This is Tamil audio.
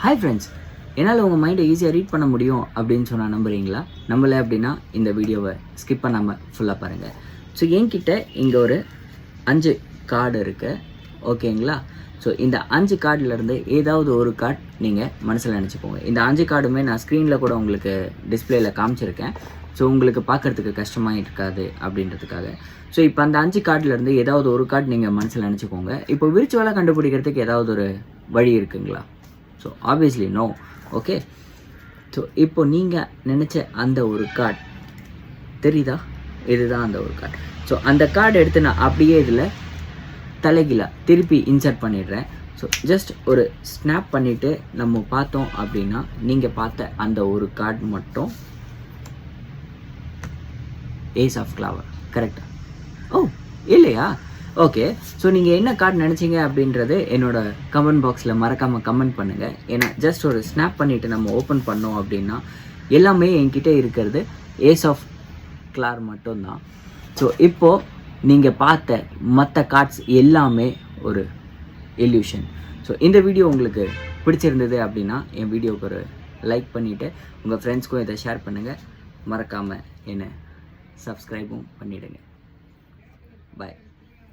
ஹாய் ஃப்ரெண்ட்ஸ், என்னால் உங்கள் மைண்டை ஈஸியாக ரீட் பண்ண முடியும் அப்படின்னு சொன்னால் நம்புறீங்களா? நம்பலை அப்படின்னா இந்த வீடியோவை ஸ்கிப் பண்ணாமல் ஃபுல்லாக பாருங்கள். ஸோ என்கிட்ட இங்கே ஒரு 5 கார்டு இருக்குது, ஓகேங்களா? ஸோ இந்த 5 கார்டிலேருந்து ஏதாவது ஒரு கார்டு நீங்கள் மனசில் நினச்சிக்கோங்க. இந்த 5 கார்டுமே நான் ஸ்க்ரீனில் கூட உங்களுக்கு டிஸ்பிளேயில் காமிச்சிருக்கேன். ஸோ உங்களுக்கு பார்க்குறதுக்கு கஷ்டமாக இருக்காது அப்படின்றதுக்காக. ஸோ இப்போ அந்த 5 கார்டிலேருந்து ஏதாவது ஒரு கார்டு நீங்கள் மனசில் நினச்சிக்கோங்க. இப்போ விர்ச்சுவலாக கண்டுபிடிக்கிறதுக்கு ஏதாவது ஒரு வழி இருக்குங்களா? So obviously no. Okay, so இப்போ நீங்கள் நினச்ச அந்த ஒரு கார்டு தெரியுதா? இதுதான் அந்த ஒரு கார்டு. ஸோ அந்த கார்டு எடுத்து நான் அப்படியே இதில் தலைகீழாக திருப்பி இன்சர்ட் பண்ணிடுறேன். ஸோ ஜஸ்ட் ஒரு ஸ்னாப் பண்ணிவிட்டு நம்ம பார்த்தோம் அப்படின்னா நீங்கள் பார்த்த அந்த ஒரு கார்டு மட்டும் ஏஸ் ஆஃப் ஃப்ளவர். கரெக்டாக? ஓ இல்லையா? ஓகே, ஸோ நீங்கள் என்ன கார்டு நினச்சிங்க அப்படின்றது என்னோடய கமெண்ட் பாக்ஸில் மறக்காமல் கமெண்ட் பண்ணுங்கள். ஏன்னா ஜஸ்ட் ஒரு ஸ்னாப் பண்ணிவிட்டு நம்ம ஓப்பன் பண்ணோம் அப்படின்னா எல்லாமே என்கிட்ட இருக்கிறது ஏஸ் ஆஃப் ஃப்ளவர் மட்டும்தான். ஸோ இப்போது நீங்கள் பார்த்த மற்ற கார்ட்ஸ் எல்லாமே ஒரு இல்யூஷன். ஸோ இந்த வீடியோ உங்களுக்கு பிடிச்சிருந்தது அப்படின்னா என் வீடியோவுக்கு ஒரு லைக் பண்ணிவிட்டு உங்கள் ஃப்ரெண்ட்ஸ்க்கும் இதை ஷேர் பண்ணுங்கள். மறக்காமல் என்னை சப்ஸ்கிரைபும் பண்ணிவிடுங்க. பாய்.